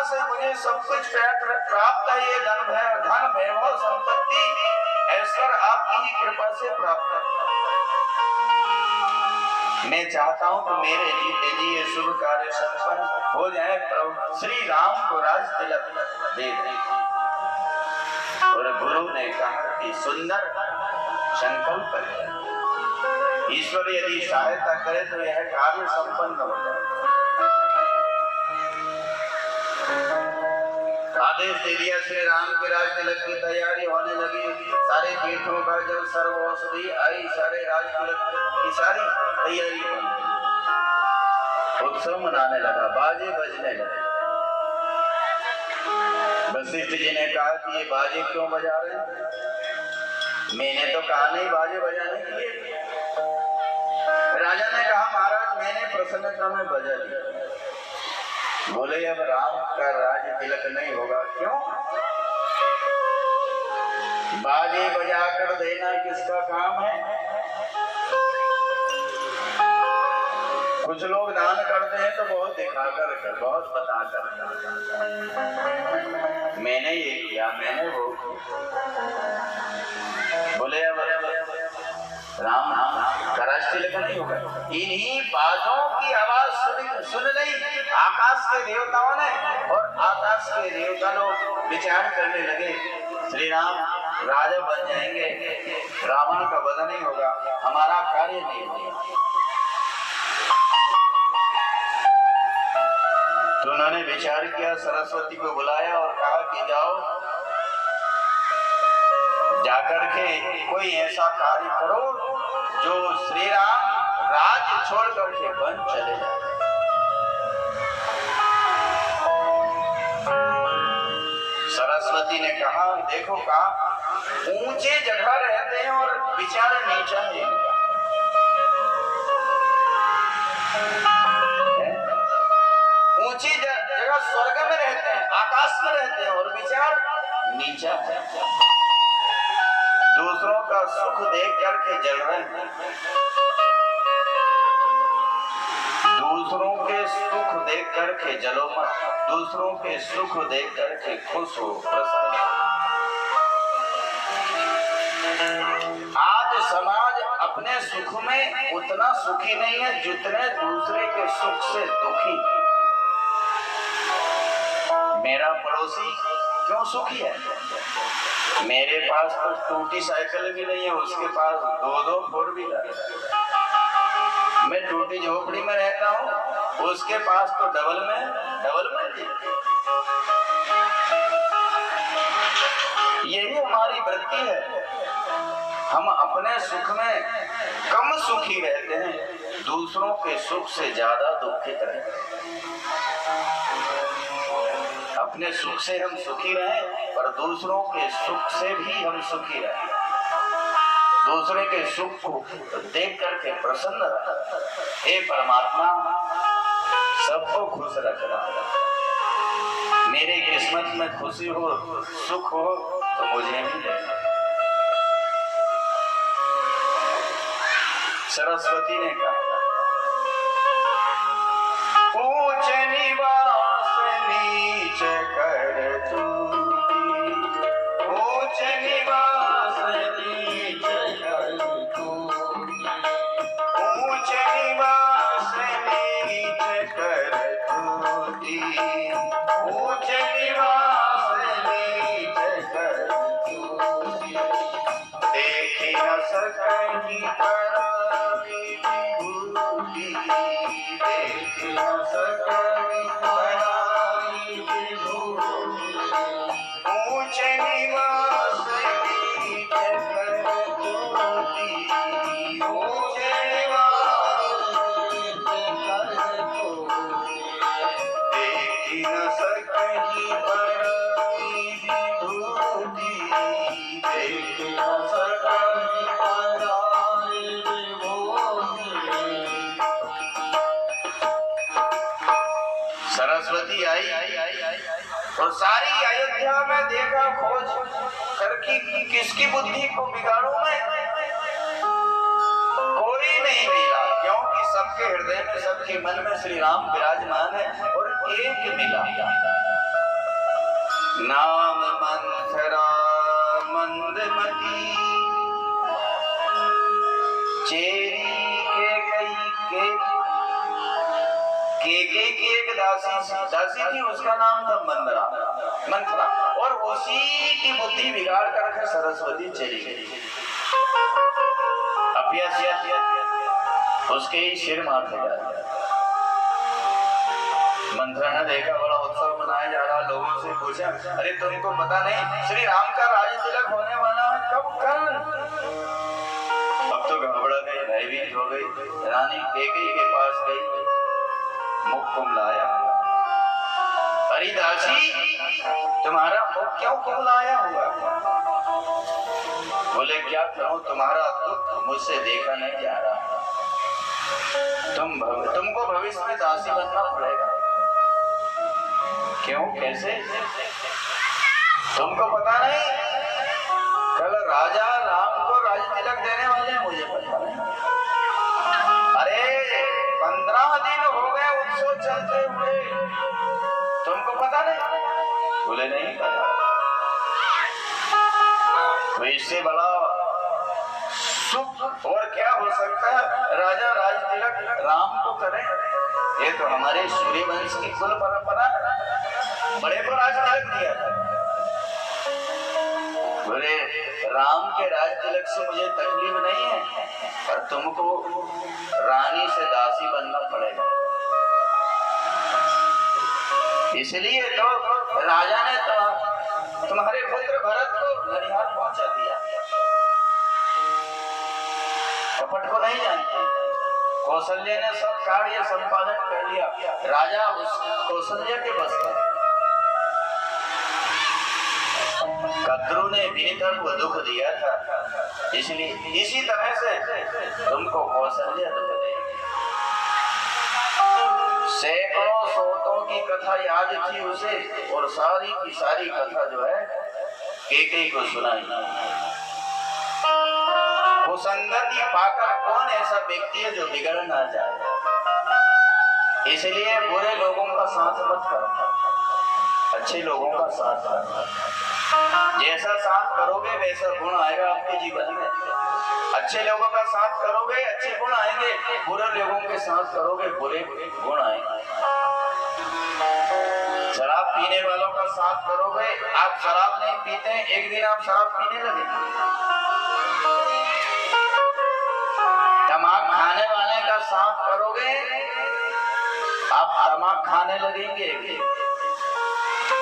से मुझे सब कुछ प्राप्त है। ये धन वैभव संपत्ति ऐश्वर्य आपकी ही कृपा से प्राप्त है। मैं चाहता हूं कि मेरे जीते जी ये शुभ कार्य संपन्न हो जाए। प्रभु श्री राम को राज तिलक दे दे। और गुरु ने कहा कि सुंदर संकल्प है, ईश्वर यदि सहायता करे तो यह कार्य संपन्न हो जाए। आदेश दे दिया। श्री राम के राज तिलक की तैयारी होने लगी। सारे तीर्थों का जल, सर्व औषधि आई, सारे राज तिलक की सारी तैयारी बन गई। उत्सव मनाने लगा, बाजे बजने लगे। वशिष्ठ जी ने कहा कि ये बाजे क्यों बजा रहे हैं? मैंने तो कहा नहीं बाजे बजाने के लिए। राजा ने कहा महाराज मैंने प्रसन्नता में बजा दिया। बोले अब राम का राज तिलक नहीं होगा। क्यों? बाजे बजा कर देना किसका काम है? कुछ लोग दान करते हैं तो बहुत दिखाकर, बहुत बताकर। मैंने ये किया, मैंने वो। बोले अब राम का राज तिलक नहीं होगा। इन्हीं बाजों की आवाज सुन ली आकाश के देवताओं ने, और आकाश के देवता लोग विचार करने लगे श्री राम राजा बन जाएंगे, रावण का वध नहीं होगा, हमारा कार्य नहीं होगा। तो उन्होंने विचार किया, सरस्वती को बुलाया और कहा कि जाओ जाकर के कोई ऐसा कार्य करो जो श्री राम राज्य छोड़ करके वन चले जाए। सरस्वती ने कहा देखो कहा ऊंचे जगह रहते हैं और विचार नीचा है। ऊंची जगह स्वर्ग में रहते हैं, आकाश में रहते हैं, और विचार नीचा है। दूसरों का सुख देख करके जल रहे हैं, दूसरों के सुख देख करके जलो मत, दूसरों के सुख देख करके खुश हो, प्रसन्न। आज समाज अपने सुख में उतना सुखी नहीं है जितने दूसरे के सुख से दुखी। मेरा पड़ोसी क्यों सुखी है? मेरे पास तो टूटी साइकिल भी नहीं है, उसके पास 2-2 फोर व्हीलर। मैं टूटी झोपड़ी में रहता हूँ, उसके पास तो डबल में यही हमारी वृत्ति है। हम अपने सुख में कम सुखी रहते हैं, दूसरों के सुख से ज्यादा दुखित रहते हैं। अपने सुख से हम सुखी रहें, पर दूसरों के सुख से भी हम सुखी रहें। दूसरे के सुख को देख करके प्रसन्न रहा। हे परमात्मा सबको खुश रखना। मेरे किस्मत में खुशी हो, सुख हो तो मुझे भी देना। सरस्वती ने कहा ऊंच निवास नीच कर तूती, ऊंच निवास नीच कर तूती, ऊंच निवास नीच कर तूती, ऊंच निवास नीच कर तूती। देखी न सकही पराई विभूति, देखी न सकही पराई विभूति, ऊंच निवास नीच कर तूती। सरस्वती आई और सारी अयोध्या में देखा खोज करके किसकी बुद्धि को बिगाड़ू मैं, कोई नहीं मिला, क्योंकि सबके हृदय में सबके मन में श्री राम विराजमान है। और एक मिला, नाम मंथरा मंदमती चेरी के की एक दासी थी, उसका नाम था मंथरा, और उसी की बुद्धि बिगाड़ कर सरस्वती चली गई। उसके ही सिर मार दिया। मंथरा ने देखा बड़ा उत्सव मनाया जा रहा, लोगों से पूछा, अरे तुमको पता नहीं श्री राम का राज तिलक होने वाला है, कब कल? अब तो घबरा गई, भयभीत हो गई, रानी कैकेयी के पास गई, मुख कुमलाया, अरे दासी तुम्हारा मुख क्यों कुमलाया हुआ? बोले क्या करूं, तुम्हारा दुख मुझसे देखा नहीं जा रहा, तुमको भविष्य में दासी बनना पड़ेगा। क्यों, कैसे? तुमको पता नहीं कल राजा राम को राज तिलक देने वाले हैं, मुझे पता नहीं। अरे 15 दिन हो गए उत्सव चलते हुए, तुमको पता नहीं? बोले नहीं पता। तो इससे बड़ा सुख और क्या हो सकता है, राजा राज तिलक राम को करे। ये तो हमारे सूर्यवंश की कुल परंपरा, बड़े को राज तिलक दिया था। बोले राम के राज तिलक से मुझे तकलीफ नहीं है, पर तुमको रानी से दासी बनना पड़ेगा। इसलिए तो राजा ने तो तुम्हारे पुत्र भरत को ननिहाल पहुंचा दिया। कपट को नहीं जानते, कौशल्य ने सब कार्य संपादन कर लिया, राजा उस कौशल्य के बस था। कद्रू ने भीतर को दुख दिया था, इसलिए इसी तरह से तुमको कौशल्य दुख दे। सैकड़ों सोतों की कथा याद थी उसे, और सारी की सारी कथा जो है कैकेयी को सुनाई। कुसंगति पाकर कौन ऐसा व्यक्ति है जो बिगड़ ना जाए, इसलिए बुरे लोगों का साथ मत करो, अच्छे लोगों का साथ करो। जैसा साथ करोगे वैसा गुण आएगा आपके जीवन में। अच्छे लोगों का साथ करोगे अच्छे गुण आएंगे, बुरे लोगों के साथ करोगे बुरे गुण आएंगे। शराब पीने वालों का साथ करोगे, आप शराब नहीं पीते हैं, एक दिन आप शराब पीने लगेंगे। तमाक खाने वाले का साथ करोगे, आप तमाक खाने लगेंगे।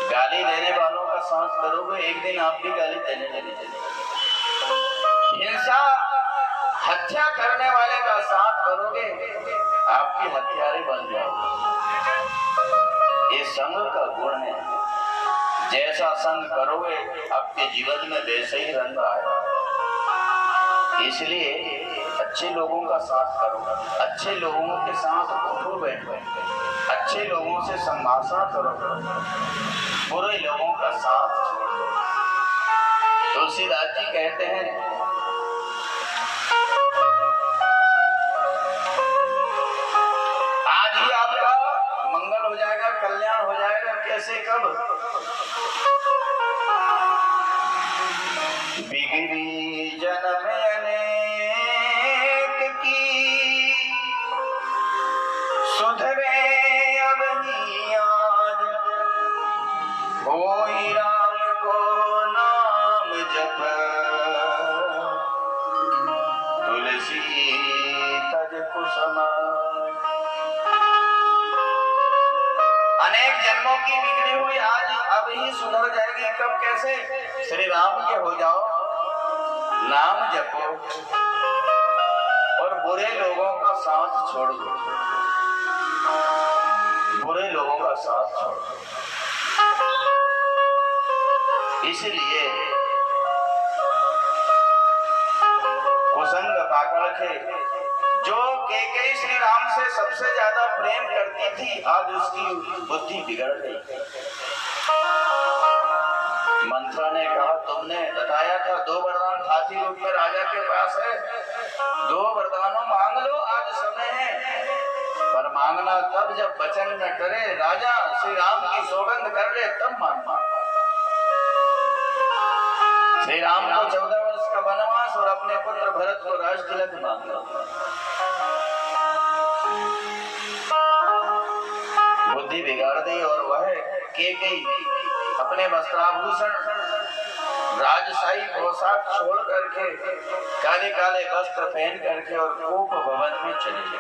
गाली देने वालों का साथ करोगे, एक दिन आप भी गाली देने लगेंगे। हिंसा हत्या करने वाले का साथ करोगे, आपकी हत्यारे बन जाओगे। ये संग का गुण है, जैसा संग करोगे आपके जीवन में वैसे ही रंग आएगा। इसलिए अच्छे लोगों का साथ करो, अच्छे लोगों के साथ उठो बैठो, अच्छे लोगों से संभाषण करो, बुरे लोगों का साथ छोड़ दो। तुलसीदास जी कहते हैं, आज ही आपका मंगल हो जाएगा, कल्याण हो जाएगा। कैसे, कब? बिगड़ी जन्म अनेक की, सुधरे अब ही आज, होई राम को नाम जप, तुलसी तज कुसुम। अनेक जन्मों की बिगड़ी हुई आज अब ही सुधर जाएगी। कब, कैसे? श्री राम के हो जाओ, नाम जपो और बुरे लोगों का साथ छोड़ दो, बुरे लोगों का साथ छोड़ दो। इसलिए कुसंग पाकड़ के जो कैकेयी श्री राम से सबसे ज्यादा प्रेम करती थी, आज उसकी बुद्धि बिगड़ गई। मंथरा ने कहा, तुमने बताया था 2 वरदान हाथी रूप में राजा के पास है, 2 वरदानों मांग लो, आज समय है। पर मांगना तब जब वचन न करे, राजा श्री राम की सौगंध कर ले तब मांगना। श्री राम को 14 वर्ष का वनवास और अपने पुत्र भरत को राज तिलक मांगना। बुद्धि बिगाड़ दी और वह कैकेयी अपने वस्त्राभूषण राजशाही पोशाक छोड़ करके काले काले वस्त्र पहन करके और कोप भवन में चली गई।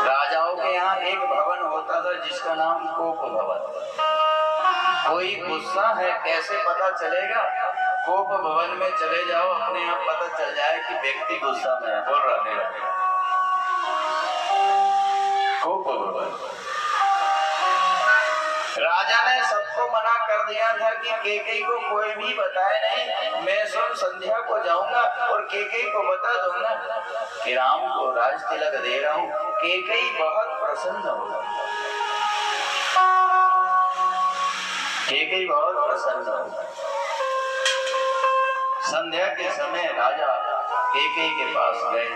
राजाओं के यहाँ एक भवन होता था जिसका नाम कोप भवन। कोई गुस्सा है कैसे पता चलेगा? कोप भवन में चले जाओ, अपने आप पता चल जाए कि व्यक्ति गुस्सा में है। बोल रहे कोप भवन। राजा ने सबको मना कर दिया था कि कैकेयी को कोई भी बताए नहीं, मैं स्वयं संध्या को जाऊंगा और कैकेयी को बता दूंगा कि राम को राज तिलक दे रहा हूँ। कैकेयी बहुत प्रसन्न होगा, कैकेयी बहुत प्रसन्न होगा। संध्या के समय राजा कैकेयी के पास गए।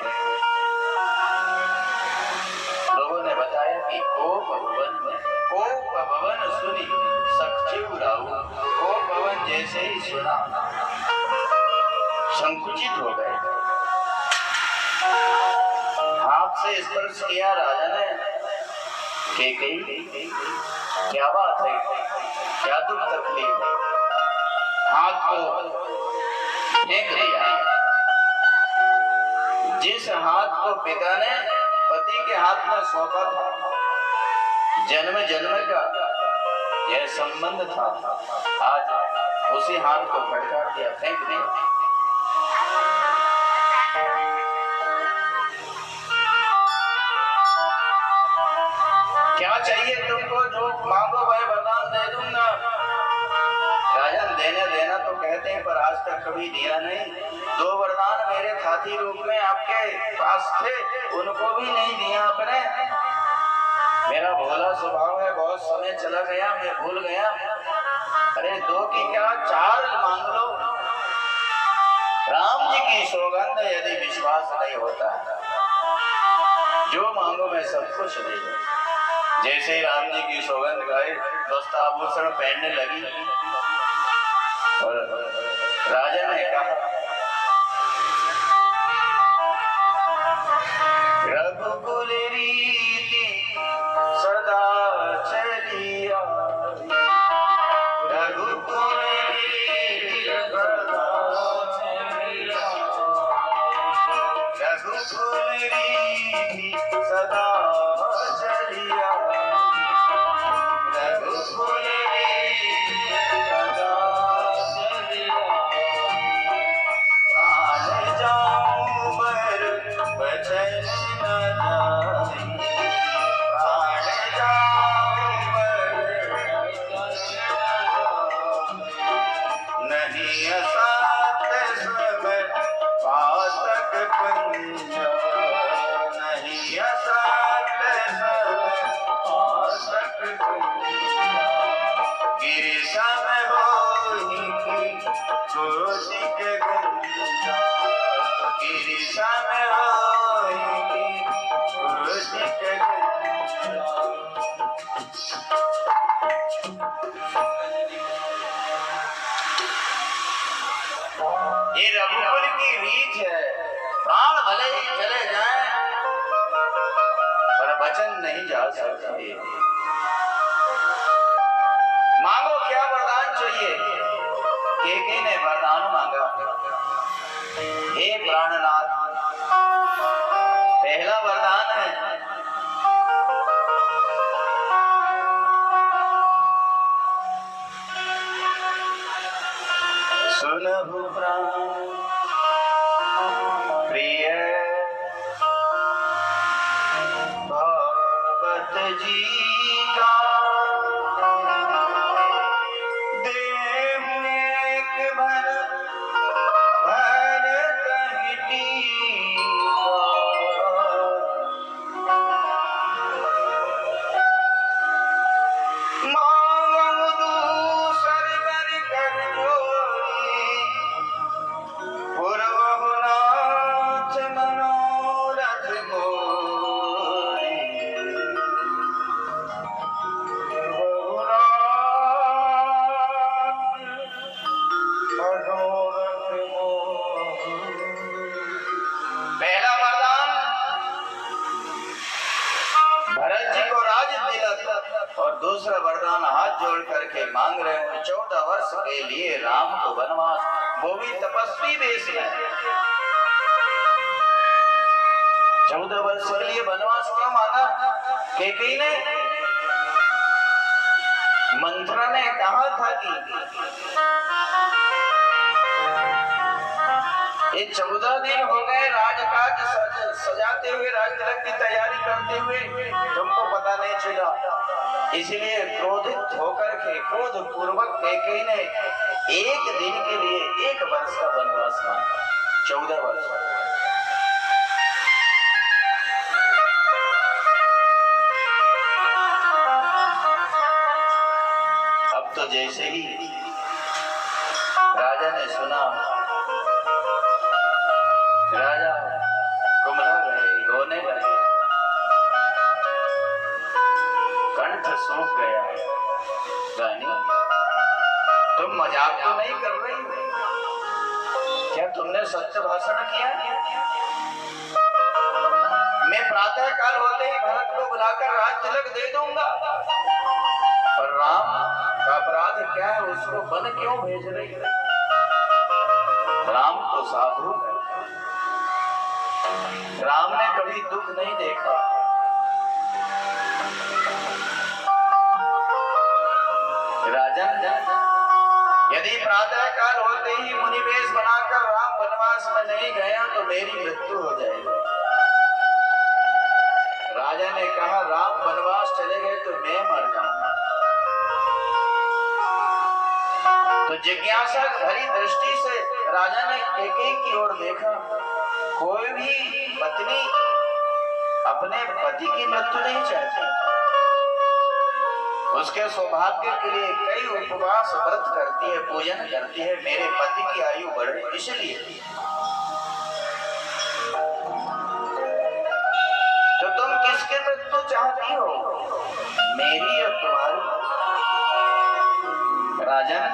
लोगों ने बताया कि कोप भवन में, कोप भवन सुनी सखचेऊ राऊ। कोप भवन जैसे ही सुना संकुचित हो गए। हाथ से स्पर्श किया राजा ने। कैकेयी क्या बात है, क्या दुख तकलीफ है? हाथ को फेंक दिया। जिस हाथ को पिता ने पति के हाथ में सौंपा था, जन्म जन्म का यह संबंध था, आज उसी हाथ को फटकार दिया, फेंक दिया। क्या चाहिए तुमको? जो मांगो वह वरदान दे दूंगा। राजा देने देना तो कहते हैं, पर आज तक कभी दिया नहीं। 2 वरदान मेरे साथी रूप में आपके पास थे, उनको भी नहीं दिया आपने। मेरा भोला स्वभाव है, बहुत समय चला गया, मैं भूल गया। अरे 2 की क्या 4 मांग लो। राम जी की सौगंध यदि विश्वास नहीं होता, जो मांगो मैं सब कुछ दे दूं। जैसे ही राम जी की सौगंध गाए, वस्त्राभूषण पहनने लगी और राजा ने कहा, रघुकुल रीति सदा चलिया, रघुकुल रीति सदा चलिया, रघुकुल रीति सदा चलिया, रघुकुल रीति सदा चलिया। प्राण जाऊं पर बचन न जाई, प्राण जाऊं पर बचन न जाई। नहीं असात समय पातक पुंज, नहीं असात समय पातक पुंज। गिरिशा में होई ज्योति के गुंजा, गिरिशा में होई ज्योति के गुंजा। ये रघुकुल की रीत है। प्राण भले ही चले जाएं, पर वचन नहीं जा सकते। मांगो क्या वरदान चाहिए? कैकेयी ने वरदान मांगा, हे प्राणनाथ, पहला वरदान है सुनहु प्राण प्रिय भगवत जी का, देहु एक भर भरत ही टीका। दूसरा वरदान हाथ जोड़ करके मांग रहे हूं, 14 वर्ष के लिए राम को वनवास, वो भी तपस्वी वेश में। 14 वर्ष के लिए वनवास क्यों मांगा? कैकेयी ने, मंत्रा ने कहा था कि ये 14 दिन हो गए राजकाज सजाते हुए, राजतिलक की तैयारी करते हुए, तुमको पता नहीं चला। इसलिए क्रोधित होकर के, क्रोध पूर्वक कैकेयी ने एक दिन के लिए 1 वर्ष का वनवास मांगा। 14 वर्ष। अब तो जैसे ही राजा ने सुना, राजा कुमला गए, रोने लगे, कंठ सूख गया। रानी, तुम मजाक तो नहीं कर रही? क्या तुमने सत्य भाषण किया? मैं प्रातः काल होते ही भरत को बुलाकर राज तिलक दे दूंगा, पर राम का अपराध क्या है? उसको वन क्यों भेज रही? राम तो साधु है, राम ने कभी दुख नहीं देखा। राजन, यदि प्रातः काल होते ही मुनिवेश बनाकर राम वनवास में नहीं गया तो मेरी मृत्यु हो जाएगी। राजा ने कहा, राम वनवास चले गए तो मैं मर जाऊंगा। तो जिज्ञासा भरी दृष्टि से राजा ने कैकेयी की ओर देखा। कोई भी पत्नी अपने पति की मृत्यु नहीं चाहती, उसके सौभाग्य के लिए कई उपवास व्रत करती है, पूजन करती है, मेरे पति की आयु बढ़े, इसलिए। तो तुम किसके मृत्यु चाहती हो, मेरी और तुम्हारी? राजन,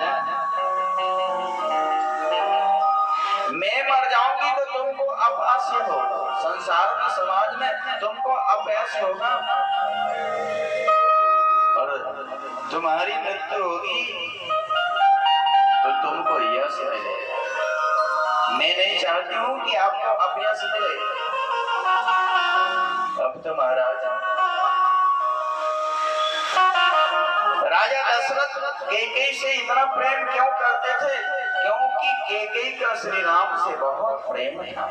मैं मर जाऊंगी तो तुमको अपहास्य होगा, संसार में, समाज में तुमको अपयश होगा, और तुम्हारी मृत्यु होगी तो तुमको यश मिलेगा। मैं नहीं चाहती हूं कि आपको अपयश मिले। अब तो महाराज, राजा दशरथ कैकेयी से इतना प्रेम क्यों करते थे? क्योंकि कैकेयी का श्री राम से बहुत प्रेम था।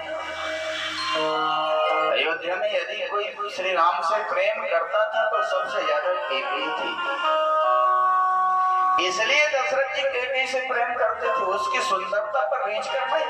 अयोध्या में यदि कोई श्री राम से प्रेम करता था तो सबसे ज्यादा कैकेयी थी। इसलिए दशरथ जी कैकेयी से प्रेम करते थे, उसकी सुंदरता पर रीझ कर नहीं।